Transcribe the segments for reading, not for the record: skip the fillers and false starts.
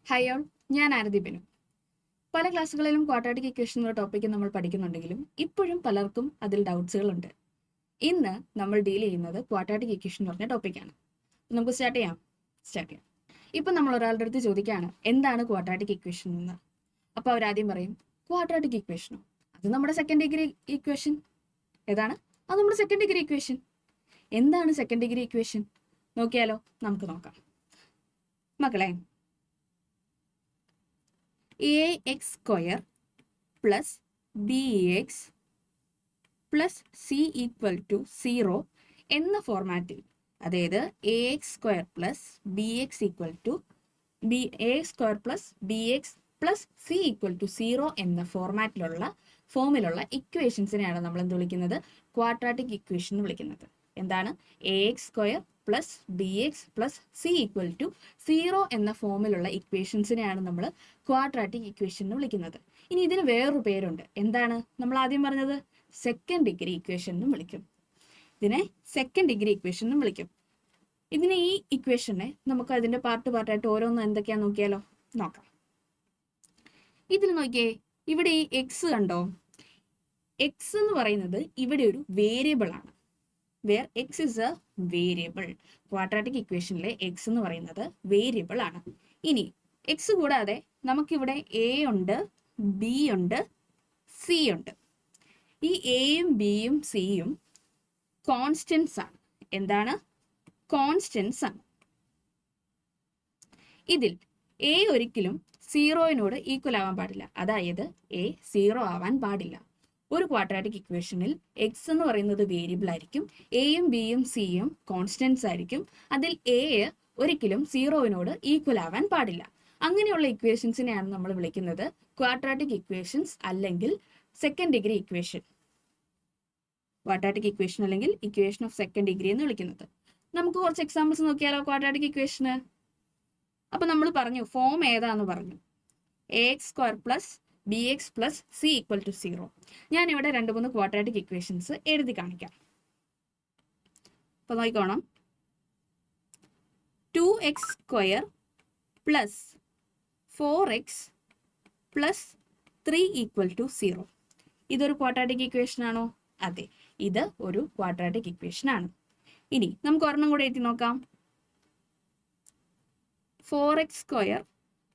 Hi all, ഞാൻ ആരതി ബിനു. പല ക്ലാസ്സുകളിലും quadratic equation എന്ന ടോപ്പിക്ക് നമ്മൾ പഠിക്കുന്നുണ്ടെങ്കിലും ഇപ്പോഴും പലർക്കും അതിൽ ഡൗട്ട്സുകളുണ്ട്. ഇന്ന് നമ്മൾ ഡീൽ ചെയ്യുന്നത് ക്വാഡ്രാറ്റിക് ഇക്വേഷൻ എന്ന് പറഞ്ഞ ടോപ്പിക്കാണ്. നമുക്ക് സ്റ്റാർട്ട് ചെയ്യാം. ഇപ്പം നമ്മൾ ഒരാളുടെ അടുത്ത് ചോദിക്കുകയാണ് എന്താണ് ക്വാഡ്രാറ്റിക് ഇക്വേഷൻ എന്ന്. അപ്പോൾ അവരാദ്യം പറയും ക്വാഡ്രാറ്റിക് ഇക്വേഷനോ, അത് നമ്മുടെ സെക്കൻഡ് ഡിഗ്രി ഇക്വേഷൻ. ഏതാണ്? അത് നമ്മുടെ സെക്കൻഡ് ഡിഗ്രി ഇക്വേഷൻ. എന്താണ് സെക്കൻഡ് ഡിഗ്രി ഇക്വേഷൻ? നോക്കിയാലോ, നമുക്ക് നോക്കാം. മക്കളെ, ax² plus bx plus c equal to 0 എന്ന ഫോർമാറ്റിൽ, അതായത് ax² plus bx equal to ax² plus bx plus c equal to 0 എന്ന ഫോമിലുള്ള ഇക്വേഷൻസിനെയാണ് നമ്മൾ എന്ത് വിളിക്കുന്നത്? ക്വാഡ്രാറ്റിക് ഇക്വേഷൻ എന്ന് വിളിക്കുന്നത്. എന്താണ്? ax² plus bx plus c equal to 0 എന്ന ഫോമിലുള്ള ഇക്വേഷൻസിനെയാണ് നമ്മൾ ക്വാഡ്രാറ്റിക് ഇക്വേഷൻ എന്ന് വിളിക്കുന്നത്. ഇനി ഇതിന് വേറൊരു പേരുണ്ട്. എന്താണ്? നമ്മൾ ആദ്യം പറഞ്ഞത് സെക്കൻഡ് ഡിഗ്രി ഇക്വേഷൻ എന്നും വിളിക്കും. ഇതിനെ സെക്കൻഡ് ഡിഗ്രി ഇക്വേഷൻ എന്നും വിളിക്കും. ഈ ഇക്വേഷനെ നമുക്ക് അതിന്റെ പാർട്ടായിട്ട് ഓരോന്നും എന്തൊക്കെയാ നോക്കിയാലോ, നോക്കാം. ഇതിൽ നോക്കിയേ, ഇവിടെ ഈ എക്സ് കണ്ടോ? എക്സ് എന്ന് പറയുന്നത് ഇവിടെ ഒരു വേരിയബിൾ ആണ്. Where X is a variable. Quadratic ഇക്വേഷനിലെ എക്സ് എന്ന് പറയുന്നത് വേരിയബിൾ ആണ്. ഇനി എക്സ് കൂടാതെ നമുക്കിവിടെ എ ഉണ്ട്, ബി ഉണ്ട്, സി ഉണ്ട്. ഈ എയും ബിയും സിയും കോൺസ്റ്റൻസ് ആണ്. എന്താണ്? കോൺസ്റ്റൻസ് ആണ്. ഇതിൽ എ ഒരിക്കലും 0 ഈക്വൽ ആവാൻ പാടില്ല. അതായത് എ 0 ആവാൻ പാടില്ല. ഒരു ക്വാഡ്രാറ്റിക് ഇക്വേഷനിൽ എക്സ് എന്ന് പറയുന്നത് വേരിയബിൾ ആയിരിക്കും, എയും ബിയും സിയും കോൺസ്റ്റൻസ് ആയിരിക്കും. അതിൽ എ ഒരിക്കലും 0 ഈക്വൽ ആവാൻ പാടില്ല. അങ്ങനെയുള്ള ഇക്വേഷൻസിനെയാണ് നമ്മൾ വിളിക്കുന്നത് ക്വാഡ്രാറ്റിക് ഇക്വേഷൻസ് അല്ലെങ്കിൽ second degree equation. Quadratic equation അല്ലെങ്കിൽ ഇക്വേഷൻ ഓഫ് സെക്കൻഡ് ഡിഗ്രി എന്ന് വിളിക്കുന്നത്. നമുക്ക് കുറച്ച് എക്സാമ്പിൾസ് നോക്കിയാലോ ക്വാഡ്രാറ്റിക് ഇക്വേഷന്. അപ്പൊ നമ്മൾ പറഞ്ഞു ഫോം ഏതാന്ന് പറഞ്ഞു, ax² plus bx plus c equal to 0. ഞാനിവിടെ 2-3 ക്വാഡ്രാറ്റിക് ഇക്വേഷൻസ് എഴുതി കാണിക്കാം. അപ്പൊ നോക്കിക്കോണം. 2x² plus 4x plus 3 equal to 0. ഇതൊരു ക്വാഡ്രാറ്റിക് ഇക്വേഷൻ ആണോ? അതെ, ഇത് ഒരു ക്വാഡ്രാറ്റിക് ഇക്വേഷൻ ആണ്. ഇനി നമുക്ക് ഒരെണ്ണം കൂടെ എഴുതി നോക്കാം. 4x²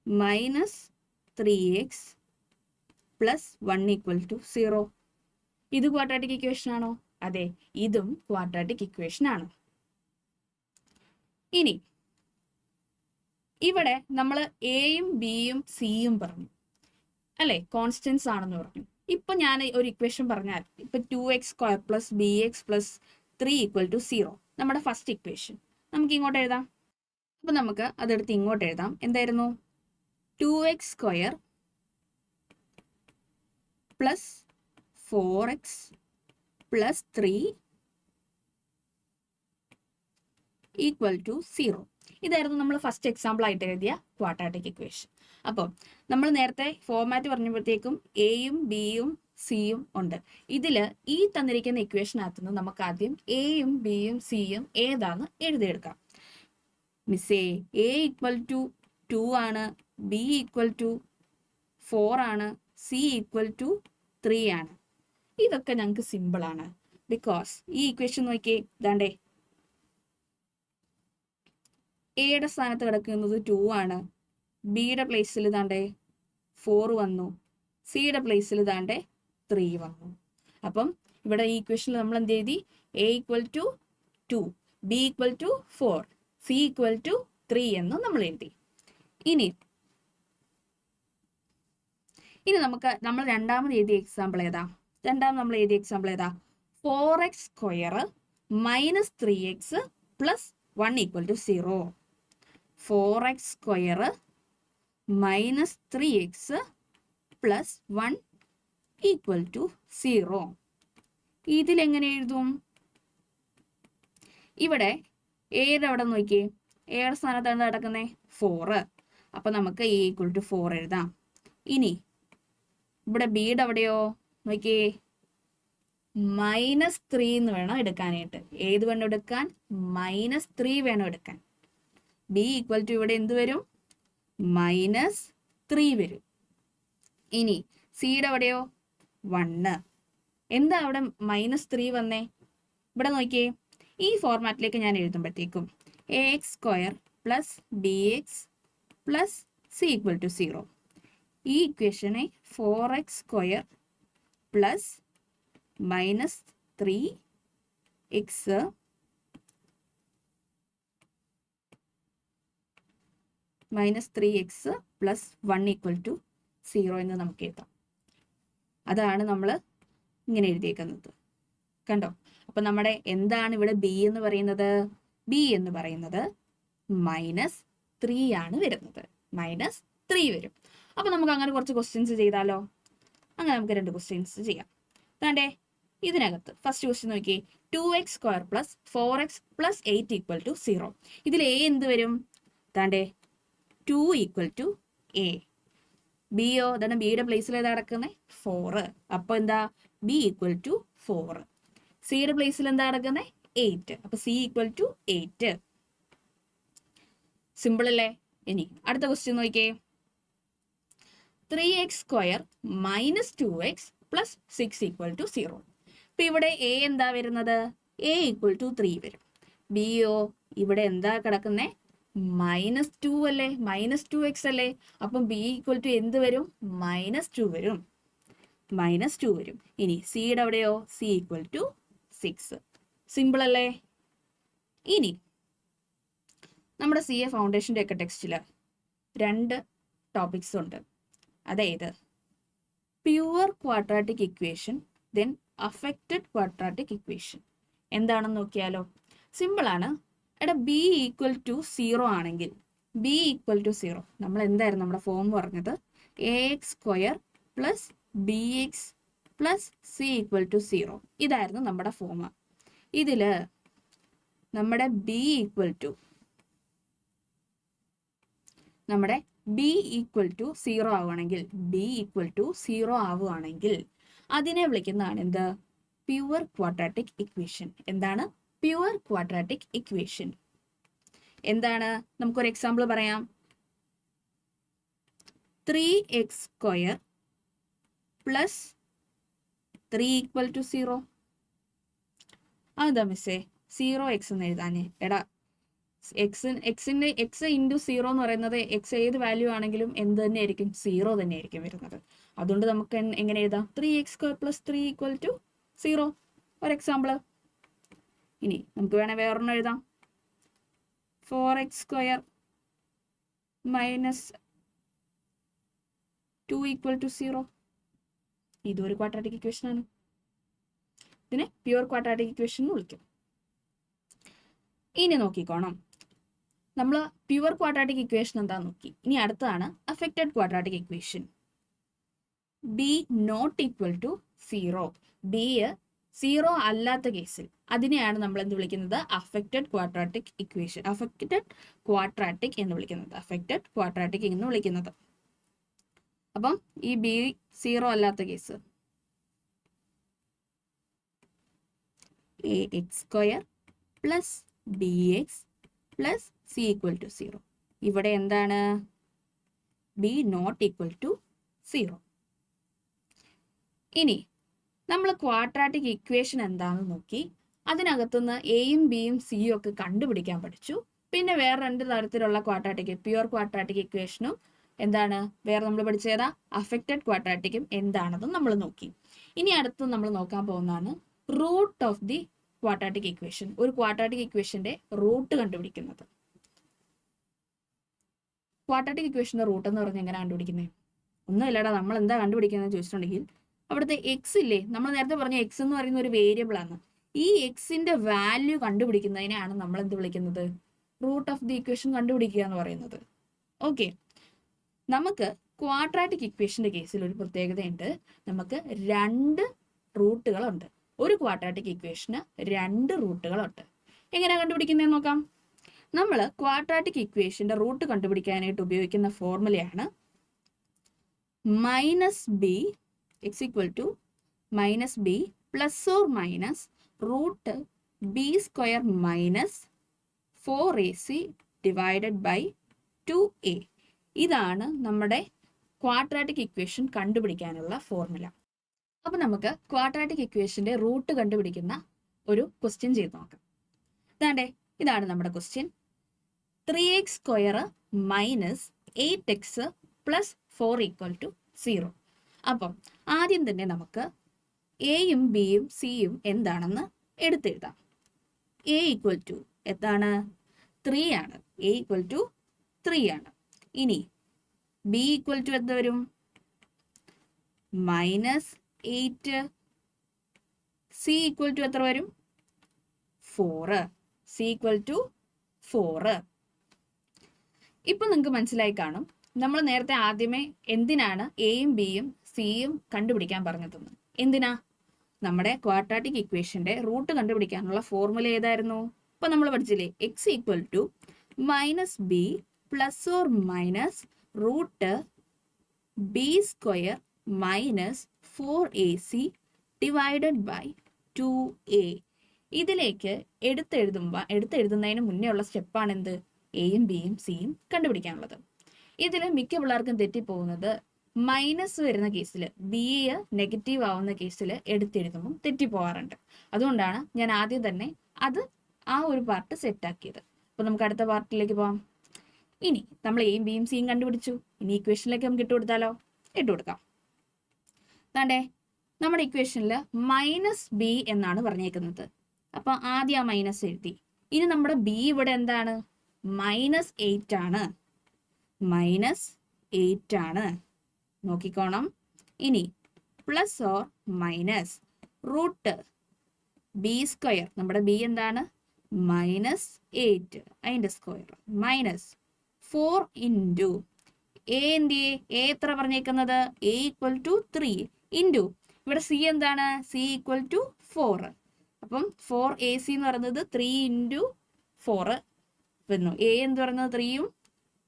minus 3x plus 1 equal to 0. ഇത് ക്വാഡ്രാറ്റിക് ഇക്വേഷൻ ആണോ? അതെ, ഇതും ക്വാഡ്രാറ്റിക് ഇക്വേഷൻ ആണ്. ഇനി ഇവിടെ നമ്മൾ എയും ബിയും സിയും പറഞ്ഞു അല്ലെ, കോൺസ്റ്റൻസ് ആണെന്ന് പറഞ്ഞു. ഇപ്പൊ ഞാൻ ഒരു ഇക്വേഷൻ പറഞ്ഞാൽ, ഇപ്പൊ 2x² plus bx plus 3 equal to 0 നമ്മുടെ ഫസ്റ്റ് ഇക്വേഷൻ നമുക്ക് ഇങ്ങോട്ട് എഴുതാം. അപ്പൊ നമുക്ക് അതെടുത്ത് ഇങ്ങോട്ട് എഴുതാം. എന്തായിരുന്നു? 2x² plus 4x plus 3 equal to 0. ഇതായിരുന്നു നമ്മൾ ഫസ്റ്റ് എക്സാമ്പിൾ ആയിട്ട് എഴുതിയ ക്വാഡ്രാറ്റിക് ഇക്വേഷൻ. അപ്പോൾ നമ്മൾ നേരത്തെ ഫോർമാറ്റ് പറഞ്ഞപ്പോഴത്തേക്കും എയും ബിയും സിയും ഉണ്ട്. ഇതില് ഈ തന്നിരിക്കുന്ന ഇക്വേഷനകത്ത് നിന്ന് നമുക്ക് ആദ്യം എയും ബിയും സിയും ഏതാന്ന് എഴുതിയെടുക്കാം. മിസ്സേ, എ ഈക്വൽ ടു 2 ആണ്, ബി ഈക്വൽ ടു 4 ആണ്, സി ഈക്വൽ ടു 3 ആണ്. ഇതൊക്കെ ഞങ്ങൾക്ക് സിമ്പിൾ ആണ്. ബിക്കോസ് ഈ ഇക്വേഷൻ നോക്കിയേ, ഇതാണ്ടേ എയുടെ സ്ഥാനത്ത് കിടക്കുന്നത് 2 ആണ്, ബിയുടെ പ്ലേസിൽ ഇതാണ്ടേ 4 വന്നു, സിയുടെ പ്ലേസിൽ ഇതാണ്ടേ 3 വന്നു. അപ്പം ഇവിടെ ഈ ഇക്വേഷനിൽ നമ്മൾ എന്ത് എഴുതി? A equal to 2, B equal to 4, C equal to 3 എന്ന് നമ്മൾ എഴുതി. ഇനി നമ്മൾ രണ്ടാമത് എഴുതിയ എക്സാമ്പിൾ ഏതാ? 4x² minus 3x plus 1 equal to 0. 4x² minus 3x plus 1 equal to 0. ഇതിലെങ്ങനെ എഴുതും? ഇവിടെ എയുടെ അവിടെ നോക്കിയേ, എയുടെ സ്ഥാനത്താണ് കിടക്കുന്നേ 4. അപ്പൊ നമുക്ക് എ ഈക്വൽ ടു 4 എഴുതാം. ഇനി ഇവിടെ ബിയുടെ അവിടെയോ നോക്കിയേ, -3 എന്ന് വേണം എടുക്കാനായിട്ട്. ഏത് വേണം എടുക്കാൻ? -3 വേണം എടുക്കാൻ. ബി ഈക്വൽ ടു ഇവിടെ എന്ത് വരും? -3 വരും. ഇനി സിയുടെ അവിടെയോ 1. എന്താ അവിടെ -3 വന്നേ? ഇവിടെ നോക്കിയേ, ഈ ഫോർമാറ്റിലേക്ക് ഞാൻ എഴുതുമ്പോഴത്തേക്കും ax² plus bx plus c equal to 0. ഈ ഇക്വേഷനെ 4x² plus -3x plus 1 equal to 0 എന്ന് നമുക്ക് എഴുതാം. അതാണ് നമ്മൾ ഇങ്ങനെ എഴുതിയേക്കുന്നത്. കണ്ടോ? അപ്പൊ നമ്മുടെ എന്താണ് ഇവിടെ ബി എന്ന് പറയുന്നത്? ബി എന്ന് പറയുന്നത് -3 ആണ് വരുന്നത്. -3 വരും. അപ്പൊ നമുക്ക് അങ്ങനെ കുറച്ച് ക്വസ്റ്റ്യൻസ് ചെയ്താലോ? അങ്ങനെ നമുക്ക് 2 ക്വസ്റ്റ്യൻസ് ചെയ്യാം. താണ്ടേ ഇതിനകത്ത് ഫസ്റ്റ് ക്വസ്റ്റ്യൻ നോക്കിയേ, 2x² plus 4x plus 8 equal to 0. ഇതിൽ എ എന്ത് വരും? താണ്ടേ 2 ഈക്വൽ ടു എ. ബിയോ, അതാണ് ബിയുടെ പ്ലേസിൽ ഏതാ കിടക്കുന്നത്? 4. അപ്പൊ എന്താ? B equal to 4. സിയുടെ പ്ലേസിൽ എന്താ കിടക്കുന്നത്? 8. അപ്പൊ സി ഈക്വൽ ടു 8. സിമ്പിൾ അല്ലേ? ഇനി അടുത്ത ക്വസ്റ്റ്യൻ നോക്കിയേ, 3x² minus 2x plus 6 equal to 0. ഇപ്പൊ ഇവിടെ എ എന്താ വരുന്നത്? എ ഈക്വൽ ടു 3 വരും. ബിയോ, ഇവിടെ എന്താ കിടക്കുന്നേ? -2 അല്ലേ? -2x അല്ലേ? അപ്പം ബി ഈക്വൽ ടു എന്ത് വരും? -2 വരും. -2 വരും. ഇനി സിയുടെ അവിടെയോ? C equal to 6. സിമ്പിൾ അല്ലേ? ഇനി നമ്മുടെ സി എ ഫൗണ്ടേഷൻ്റെ ഒക്കെ ടെക്സ്റ്റിൽ 2 ടോപ്പിക്സ് ഉണ്ട്. അതായത് pure quadratic equation, then affected quadratic equation. എന്താണെന്ന് നോക്കിയാലോ? സിമ്പിൾ ആണ്. എടാ ബി ഈക്വൽ ടു 0 ആണെങ്കിൽ, ബി ഈക്വൽ ടു 0 നമ്മൾ എന്തായിരുന്നു നമ്മുടെ ഫോം പറഞ്ഞത്? ax² plus bx plus c equal to 0. ഇതായിരുന്നു നമ്മുടെ ഫോം. ഇതില് നമ്മുടെ ബി ഈക്വൽ ടു 0 ആവുകയാണെങ്കിൽ, ബി ഈക്വൽ ടു 0 ആവുകയാണെങ്കിൽ അതിനെ വിളിക്കുന്നതാണ് എന്ത്? Pure quadratic equation. എന്താണ്? Pure quadratic equation. എന്താണ്? നമുക്കൊരു എക്സാമ്പിൾ പറയാം. 3x² plus 3 equal to 0. അതെന്താ മിസ്സേ 0x എന്ന് എഴുതാനേ? എടാ എക്സിന്റെ എക്സ് ഇൻറ്റു 0 എന്ന് പറയുന്നത് എക്സ് ഏത് വാല്യൂ ആണെങ്കിലും എന്ത് തന്നെ ആയിരിക്കും? 0 തന്നെ ആയിരിക്കും വരുന്നത്. അതുകൊണ്ട് നമുക്ക് എങ്ങനെ എഴുതാം? 3x² plus 3 equal to 0. ഒരു എക്സാമ്പിള്. ഇനി നമുക്ക് വേണേൽ വേറൊന്നും എഴുതാം. 4x² minus 2 equal to 0. ഇതും ഒരു ക്വാഡ്രാറ്റിക് ഇക്വേഷൻ ആണ്. ഇതിനെ പ്യുവർ ക്വാഡ്രാറ്റിക് ഇക്വേഷൻ എന്ന് വിളിക്കും. ഇനി നോക്കിക്കോണം, നമ്മൾ പ്യുവർ ക്വാഡ്രാറ്റിക് ഇക്വേഷൻ എന്താന്ന് നോക്കി. ഇനി അടുത്തതാണ് affected quadratic equation. B not equal to 0. B 0 അല്ലാത്ത കേസിൽ അതിനെയാണ് നമ്മൾ എന്ത് വിളിക്കുന്നത്? Affected quadratic equation. Affected quadratic എന്ന് വിളിക്കുന്നത്. അഫക്റ്റഡ് ക്വാഡ്രാറ്റിക് എന്ന് വിളിക്കുന്നത്. അപ്പം ഈ ബി 0 അല്ലാത്ത case ax² plus bx plus c equal to 0. ഇവിടെ എന്താണ്? B not equal to 0. ഇനി നമ്മൾ ക്വാഡ്രാറ്റിക് ഇക്വേഷൻ എന്താണെന്ന് നോക്കി. അതിനകത്തുനിന്ന് എയും ബിയും സിയും ഒക്കെ കണ്ടുപിടിക്കാൻ പഠിച്ചു. പിന്നെ വേറെ 2 തരത്തിലുള്ള ക്വാഡ്രാറ്റിക്, പ്യുവർ ക്വാഡ്രാറ്റിക് ഇക്വേഷനും എന്താണ് വേറെ നമ്മൾ പഠിച്ചേതാ? അഫക്റ്റഡ് ക്വാഡ്രാറ്റിക്കും എന്താണെന്നും നമ്മൾ നോക്കി. ഇനി അടുത്ത് നമ്മൾ നോക്കാൻ പോകുന്നതാണ് root of the quadratic equation. ഒരു ക്വാഡ്രാറ്റിക് ഇക്വേഷന്റെ റൂട്ട് കണ്ടുപിടിക്കുന്നത്. ക്വാഡ്രാറ്റിക് ഇക്വേഷന്റെ റൂട്ട് എന്ന് പറഞ്ഞാൽ എങ്ങനെ കണ്ടുപിടിക്കുന്നത്? ഒന്നുമില്ലടാ, നമ്മൾ എന്താ കണ്ടുപിടിക്കുന്നത് ചോദിച്ചിട്ടുണ്ടെങ്കിൽ അവിടുത്തെ എക്സ് ഇല്ലേ, നമ്മൾ നേരത്തെ പറഞ്ഞ എക്സ് എന്ന് പറയുന്ന ഒരു വേരിയബിൾ ആണ്. ഈ എക്സിന്റെ വാല്യൂ കണ്ടുപിടിക്കുന്നതിനെയാണ് നമ്മൾ എന്ത് വിളിക്കുന്നത്? റൂട്ട് ഓഫ് ദി ഇക്വേഷൻ കണ്ടുപിടിക്കുക എന്ന് പറയുന്നത്. ഓക്കെ, നമുക്ക് ക്വാഡ്രാറ്റിക് ഇക്വേഷന്റെ കേസിൽ ഒരു പ്രത്യേകതയുണ്ട്. നമുക്ക് 2 റൂട്ടുകളുണ്ട്. ഒരു ക്വാഡ്രാറ്റിക് ഇക്വേഷന് 2 റൂട്ടുകളുണ്ട്. എങ്ങനെയാണ് കണ്ടുപിടിക്കുന്നതെന്ന് നോക്കാം. നമ്മൾ ക്വാഡ്രാറ്റിക് ഇക്വേഷന്റെ റൂട്ട് കണ്ടുപിടിക്കാനായിട്ട് ഉപയോഗിക്കുന്ന ഫോർമുലയാണ് -b x equal to -b plus or minus root b² minus 4ac divided by 2a. ഇതാണ് നമ്മുടെ ക്വാഡ്രാറ്റിക് ഇക്വേഷൻ കണ്ടുപിടിക്കാനുള്ള ഫോർമുല. അപ്പൊ നമുക്ക് ക്വാഡ്രാറ്റിക് ഇക്വേഷന്റെ റൂട്ട് കണ്ടുപിടിക്കുന്ന ഒരു ക്വസ്റ്റ്യൻ ചെയ്ത് നോക്കാം. ഇതാണ് നമ്മുടെ question. 3x² minus 8x plus 4 = 0. അപ്പം ആദ്യം തന്നെ നമുക്ക് എയും ബിയും സിയും എന്താണെന്ന് എടുത്തെഴുതാം. എ ഈക്വൽ ടു എന്താണ്? 3 ആണ്. എ ഈക്വൽ ടു 3 ആണ്. ഇനി ബി ഈക്വൽ ടു എന്ത് വരും? -8. സി ഈക്വൽ ടു എത്ര വരും? 4. C equal to 4. ഇപ്പൊ നിങ്ങൾക്ക് മനസ്സിലായി കാണും നമ്മൾ നേരത്തെ ആദ്യമേ എന്തിനാണ് എയും ബിയും സിയും കണ്ടുപിടിക്കാൻ പറഞ്ഞതെന്ന്. എന്തിനാ? നമ്മുടെ ക്വാഡ്രാറ്റിക് ഇക്വേഷന്റെ റൂട്ട് കണ്ടുപിടിക്കാനുള്ള ഫോർമുല ഏതായിരുന്നു? ഇപ്പൊ നമ്മൾ പഠിച്ചില്ലേ, x equal to -b plus or minus root b² minus 4ac divided by 2a. ഇതിലേക്ക് എടുത്തെഴുതുന്നതിന് മുന്നേ ഉള്ള സ്റ്റെപ്പാണ് എന്ത്? എയും ബിയും സിയും കണ്ടുപിടിക്കാനുള്ളത്. ഇതിൽ മിക്ക പിള്ളേർക്കും തെറ്റിപ്പോകുന്നത് മൈനസ് വരുന്ന കേസിൽ, ബി നെഗറ്റീവ് ആവുന്ന കേസിൽ എടുത്തെഴുതുമ്പോൾ തെറ്റിപ്പോവാറുണ്ട്. അതുകൊണ്ടാണ് ഞാൻ ആദ്യം തന്നെ ആ ഒരു പാർട്ട് സെറ്റാക്കിയത്. അപ്പൊ നമുക്ക് അടുത്ത പാർട്ടിലേക്ക് പോവാം. ഇനി നമ്മൾ എയും ബിയും സിയും കണ്ടുപിടിച്ചു. ഇനി ഇക്വേഷനിലേക്ക് നമുക്ക് ഇട്ടുകൊടുത്താലോ? ഇട്ടുകൊടുക്കാം. നമ്മുടെ ഇക്വേഷനിൽ -b എന്നാണ് പറഞ്ഞേക്കുന്നത്. അപ്പൊ ആദ്യം ആ മൈനസ് എഴുതി. ഇനി നമ്മുടെ ബി ഇവിടെ എന്താണ്? -8 ആണ്. -8 ആണ്. നോക്കിക്കോണം. ഇനി plus or minus root b². നമ്മുടെ ബി എന്താണ്? -8 അതിന്റെ സ്ക്വയർ മൈനസ് 4 ഇൻറ്റു എ. എന്ത് എ എത്ര പറഞ്ഞേക്കുന്നത്? എ ഈക്വൽ ടു 3 ഇൻറ്റു ഇവിടെ സി എന്താണ്? C equal to 4. അപ്പം 4ac എന്ന് പറയുന്നത് 3 ഇൻറ്റു 4 വരുന്നു. എ എന്ന് പറയുന്നത് 3ഉം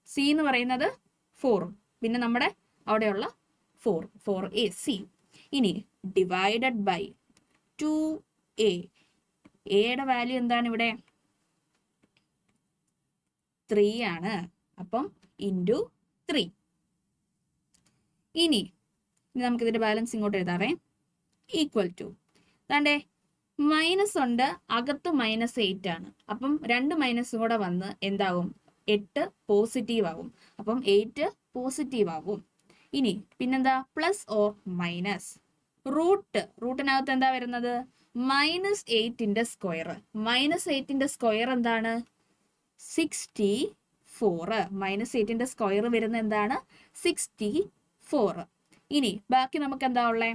സി എന്ന് പറയുന്നത് 4ഉം പിന്നെ നമ്മുടെ അവിടെയുള്ള 4ac. ഇനി ഡിവൈഡഡ് ബൈ 2a. എയുടെ വാല്യൂ എന്താണ് ഇവിടെ? 3 ആണ്. അപ്പം ഇൻറ്റു 3. ഇനി നമുക്കിതിന്റെ ബാലൻസ് ഇങ്ങോട്ട് എഴുതാവേ. ഈക്വൽ ടു മൈനസ് ഉണ്ട്, അകത്ത് -8 ആണ്. അപ്പം 2 മൈനസും കൂടെ വന്ന് എന്താകും? 8 പോസിറ്റീവ് ആകും. അപ്പം 8 പോസിറ്റീവ് ആകും. ഇനി പിന്നെന്താ? പ്ലസ് ഓർ മൈനസ് റൂട്ടിനകത്ത് എന്താ വരുന്നത്? -8ന്റെ സ്ക്വയർ. -8ന്റെ സ്ക്വയർ എന്താണ്? 64. -8ന്റെ സ്ക്വയർ വരുന്ന എന്താണ്? 64. ഇനി ബാക്കി നമുക്ക് എന്താ ഉള്ളേ?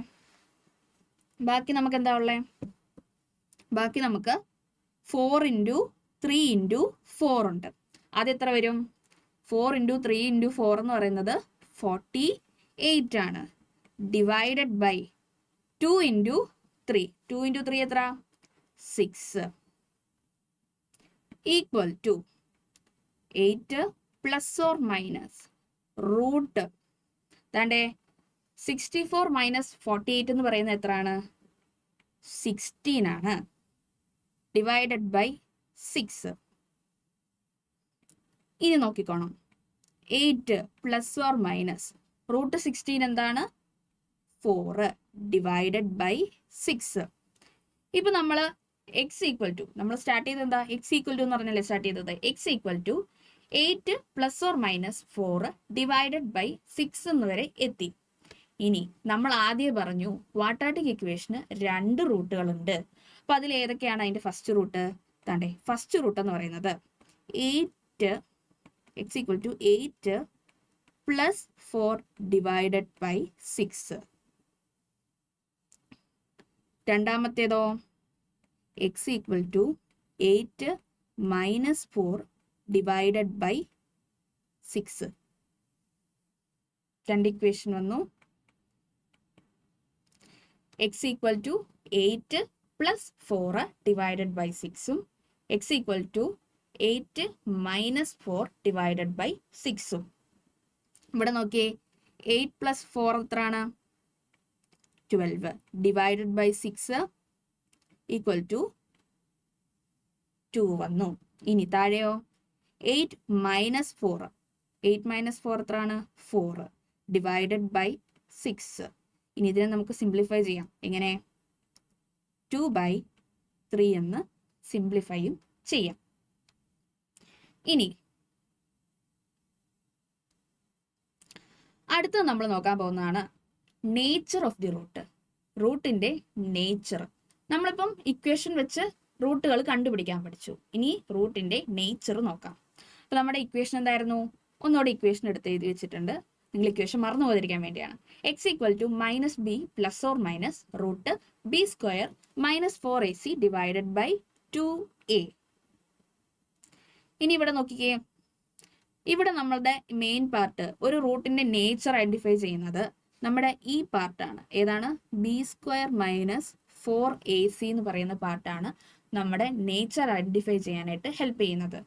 ബാക്കി നമുക്ക് 4 ഇൻറ്റു 3 ഇൻറ്റു 4 ഉണ്ട്. അത് എത്ര വരും? 4 ഇൻറ്റു 3 ഇൻറ്റു 4 എന്ന് പറയുന്നത് 48 ആണ്. Divided by 2 into 3. 2 ഇൻറ്റു 3 എത്ര? 6. Equal to 8 plus or minus root 64 minus 48 എന്ന് പറയുന്നത് എത്രയാണ്? 16 ആണ്. Divided by 6. ഇനി നോക്കിക്കോണം. 8 പ്ലസ് ഓർ മൈനസ് റൂട്ട് 16 എന്താണ്? 4 ഡിവൈഡഡ് ബൈ 6. ഇപ്പൊ നമ്മൾ എക്സ് ഈക്വൽ ടു നമ്മൾ സ്റ്റാർട്ട് ചെയ്ത് എന്താ? എക്സ് ഈക്വൽ ടു എന്ന് പറഞ്ഞല്ലേ സ്റ്റാർട്ട് ചെയ്തത്? X equal to 8 plus or minus 4 divided by 6 എന്ന് വരെ എത്തി. ഇനി നമ്മൾ ആദ്യം പറഞ്ഞു ക്വാഡ്രാറ്റിക് ഇക്വേഷന് 2 റൂട്ടുകളുണ്ട്. അപ്പൊ അതിൽ ഏതൊക്കെയാണ് അതിന്റെ ഫസ്റ്റ് റൂട്ട്? ഫസ്റ്റ് റൂട്ട് എന്ന് പറയുന്നത് 8 X equal to 8 plus 4 divided by 6. രണ്ടാമത്തേതോ X equal to 8 minus 4 divided by 6. 2 equation വന്നു. X equal to 8 plus 4 divided by 6ഉം X equal to 8 minus 4 divided by 6ഉം. ഇവിടെ നോക്കിയേ 8 പ്ലസ് 4 എത്രയാണ്? 12 ഡിവൈഡഡ് ബൈ 6 ഈക്വൽ ടു 2 വന്നു. ഇനി താഴെയോ 8 മൈനസ് 4 8 മൈനസ് 4 എത്രയാണ് 4 ഡിവൈഡഡ് ബൈ 6. ഇനി ഇതിനെ നമുക്ക് സിംപ്ലിഫൈ ചെയ്യാം. എങ്ങനെ 2/3 എന്ന് സിംപ്ലിഫൈയും ചെയ്യാം. ഇനി അടുത്തത് നമ്മൾ നോക്കാൻ പോകുന്നതാണ് നേച്ചർ ഓഫ് ദി റൂട്ട്. റൂട്ടിന്റെ നേച്ചർ. നമ്മളിപ്പം ഇക്വേഷൻ വെച്ച് റൂട്ടുകൾ കണ്ടുപിടിക്കാൻ പഠിച്ചു. ഇനി റൂട്ടിന്റെ നേച്ചർ നോക്കാം. അപ്പൊ നമ്മുടെ ഇക്വേഷൻ എന്തായിരുന്നു? ഒന്നുകൂടെ ഇക്വേഷൻ എടുത്ത് എഴുതി വെച്ചിട്ടുണ്ട്. നിങ്ങൾ ഇക്വേഷൻ മറന്നു പോകാതിരിക്കാൻ വേണ്ടിയാണ്. x equal to -b plus or minus root b square -4ac divided by 2a. ഇനി ഇവിടെ നോക്കിക്കേ, ഇവിടെ നമ്മളുടെ മെയിൻ പാർട്ട് ഒരു റൂട്ടിന്റെ നേച്ചർ ഐഡന്റിഫൈ ചെയ്യുന്നത് നമ്മുടെ ഈ പാർട്ടാണ്. ഏതാണ്? b സ്ക്വയർ -4ac എന്ന് പറയുന്ന പാർട്ടാണ് നമ്മുടെ നേച്ചർ ഐഡന്റിഫൈ ചെയ്യാനായിട്ട് ഹെൽപ്പ് ചെയ്യുന്നത്.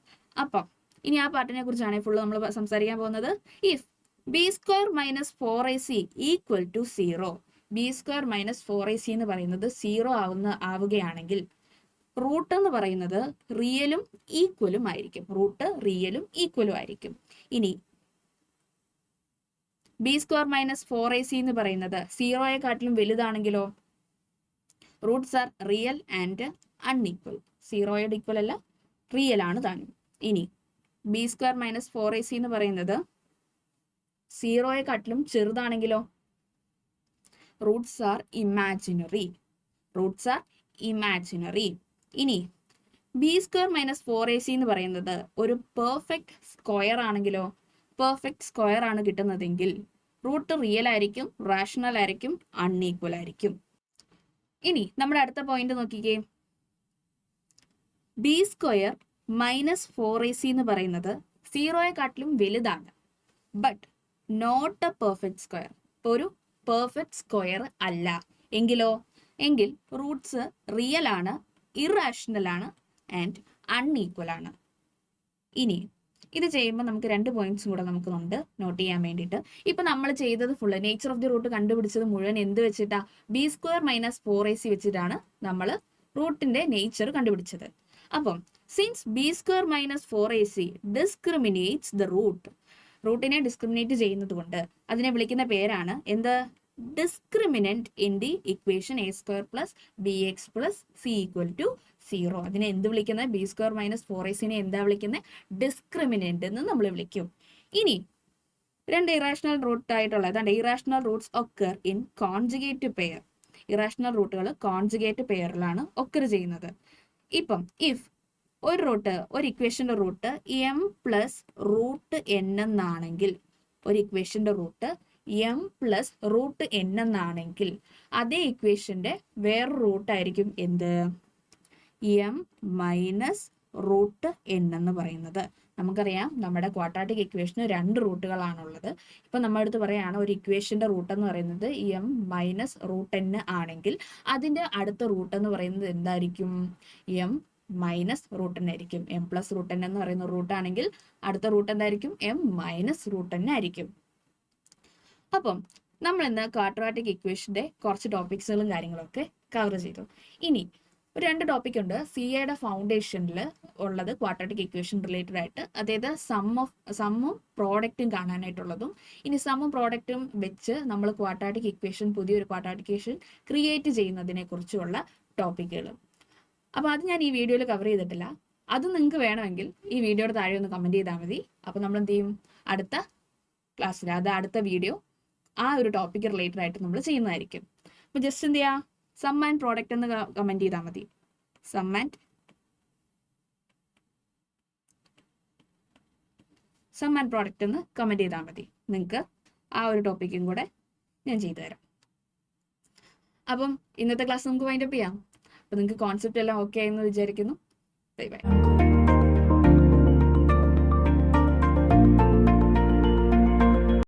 അപ്പം ഇനി ആ പാർട്ടിനെ കുറിച്ചാണ് ഫുള്ള് നമ്മൾ സംസാരിക്കാൻ പോകുന്നത്. If b square -4ac equal to 0, b square -4ac എന്ന് പറയുന്നത് 0 ആവുകയാണെങ്കിൽ റൂട്ട് എന്ന് പറയുന്നത് റിയലും ഈക്വലും ആയിരിക്കും. റൂട്ട് റിയലും ഈക്വലും ആയിരിക്കും. ഇനി b സ്ക്വയർ -4ac എന്ന് പറയുന്നത് 0യെക്കാട്ടിലും വലുതാണെങ്കിലോ roots are real and unequal. 0യുടെ ഈക്വൽ അല്ല, റിയൽ ആണ് താനും. ഇനി b സ്ക്വയർ -4ac എന്ന് പറയുന്നത് 0യെക്കാട്ടിലും ചെറുതാണെങ്കിലോ roots are imaginary. Roots are imaginary. ഇനി b സ്ക്വയർ -4ac എന്ന് പറയുന്നത് ഒരു പെർഫെക്റ്റ് സ്ക്വയർ ആണെങ്കിലോ പെർഫെക്റ്റ് സ്ക്വയർ ആണ് കിട്ടുന്നതെങ്കിൽ റൂട്ട് റിയൽ ആയിരിക്കും, റാഷണൽ ആയിരിക്കും, അൺഈക്വൽ ആയിരിക്കും. ഇനി നമ്മുടെ അടുത്ത പോയിന്റ് നോക്കിക്കേ. b സ്ക്വയർ -4ac എന്ന് പറയുന്നത് 0യെക്കാട്ടിലും വലുതാണ്. But not a perfect square. ഇപ്പോൾ ഒരു പെർഫെക്റ്റ് സ്ക്വയർ അല്ല എങ്കിൽ റൂട്ട്സ് റിയൽ ആണ്, ഇറാഷണൽ ആണ് ആൻഡ് അൺഈക്വൽ ആണ്. ഇനി ഇത് ചെയ്യുമ്പോൾ നമുക്ക് 2 പോയിന്റ്സും കൂടെ നമുക്കുണ്ട് നോട്ട് ചെയ്യാൻ വേണ്ടിയിട്ട്. ഇപ്പൊ നമ്മൾ ചെയ്തത് full nature of the root കണ്ടുപിടിച്ചത് മുഴുവൻ എന്ത് വെച്ചിട്ടാ? b സ്ക്വയർ -4ac വെച്ചിട്ടാണ് നമ്മൾ റൂട്ടിന്റെ നേച്ചർ കണ്ടുപിടിച്ചത്. അപ്പം since b square -4ac discriminates the root, റൂട്ടിനെ ഡിസ്ക്രിമിനേറ്റ് ചെയ്യുന്നത് കൊണ്ട് അതിനെ വിളിക്കുന്ന പേരാണ് എന്ത്? Discriminant in the equation a square plus bx plus c equal to 0. അതിനെ എന്ത് വിളിക്കുന്നത്? b സ്ക്വയർ -4ac എന്താ വിളിക്കുന്നത്? ഡിസ്ക്രിമിനന്റ് എന്ന് നമ്മൾ വിളിക്കും. ഇനി 2 ഇറാഷണൽ റൂട്ട് ആയിട്ടുള്ള irrational roots occur in conjugate pair. Irrational റൂട്ടുകൾ കോൺജുഗേറ്റ് പെയറിലാണ് ഒക്കർ ചെയ്യുന്നത്. ഇപ്പം ഇഫ് ഒരു ഇക്വേഷന്റെ root m plus root n എന്നാണെങ്കിൽ, ഒരു ഇക്വേഷന്റെ root m plus root n എന്നാണെങ്കിൽ അതേ ഇക്വേഷന്റെ വേറൊരു റൂട്ടായിരിക്കും എന്ത്? m മൈനസ് റൂട്ട് n എന്ന് പറയുന്നത്. നമുക്കറിയാം നമ്മുടെ ക്വാഡ്രാറ്റിക് ഇക്വേഷന് 2 റൂട്ടുകളാണുള്ളത്. ഇപ്പൊ നമ്മുടെ അടുത്ത് പറയാണ് ഒരു ഇക്വേഷന്റെ റൂട്ട് എന്ന് പറയുന്നത് m മൈനസ് റൂട്ട് n ആണെങ്കിൽ അതിന്റെ അടുത്ത റൂട്ട് എന്ന് പറയുന്നത് എന്തായിരിക്കും? m മൈനസ് റൂട്ട് n ആയിരിക്കും. m പ്ലസ് റൂട്ട് n എന്ന് പറയുന്ന റൂട്ട് ആണെങ്കിൽ അടുത്ത റൂട്ട് എന്തായിരിക്കും? m മൈനസ് റൂട്ട് n ആയിരിക്കും. അപ്പം നമ്മൾ ഇന്ന് ക്വാഡ്രാറ്റിക് ഇക്വേഷന്റെ കുറച്ച് ടോപ്പിക്സുകളും കാര്യങ്ങളൊക്കെ കവർ ചെയ്തു. ഇനി ഒരു 2 ടോപ്പിക് ഉണ്ട് CAയുടെ ഫൗണ്ടേഷനിൽ ഉള്ളത് ക്വാഡ്രാറ്റിക് ഇക്വേഷൻ റിലേറ്റഡ് ആയിട്ട്. അതായത് സമ്മും പ്രോഡക്റ്റും കാണാനായിട്ടുള്ളതും. ഇനി സമ്മും പ്രോഡക്റ്റും വെച്ച് നമ്മൾ ക്വാഡ്രാറ്റിക് ഇക്വേഷൻ, പുതിയൊരു ക്വാഡ്രാറ്റിക് ഇക്വേഷൻ ക്രിയേറ്റ് ചെയ്യുന്നതിനെ കുറിച്ചുള്ള ടോപ്പിക്കുകൾ. അപ്പോൾ അത് ഞാൻ ഈ വീഡിയോയിൽ കവർ ചെയ്തിട്ടില്ല. അത് നിങ്ങൾക്ക് വേണമെങ്കിൽ ഈ വീഡിയോയുടെ താഴെ ഒന്ന് കമൻറ്റ് ചെയ്താൽ മതി. അപ്പോൾ നമ്മൾ എന്ത് ചെയ്യും? അടുത്ത ക്ലാസ്സിൽ, അടുത്ത വീഡിയോ ആ ഒരു ടോപ്പിക്ക് റിലേറ്റഡ് ആയിട്ട് നമ്മൾ ചെയ്യുന്നതായിരിക്കും. അപ്പോൾ ജസ്റ്റ് എന്ത് ചെയ്യുക? സം ആൻഡ് പ്രോഡക്റ്റ് എന്ന് കമൻറ്റ് ചെയ്താൽ മതി. സം ആൻഡ് പ്രോഡക്റ്റ് എന്ന് കമൻറ്റ് ചെയ്താൽ മതി. നിങ്ങൾക്ക് ആ ഒരു ടോപ്പിക്കും കൂടെ ഞാൻ ചെയ്തു തരാം. അപ്പം ഇന്നത്തെ ക്ലാസ് നമുക്ക് വൈൻഡപ്പ് ചെയ്യാം. അപ്പോൾ നിങ്ങൾക്ക് കോൺസെപ്റ്റ് എല്ലാം ഓക്കെ ആയെന്ന് വിചാരിക്കുന്നു. Bye bye.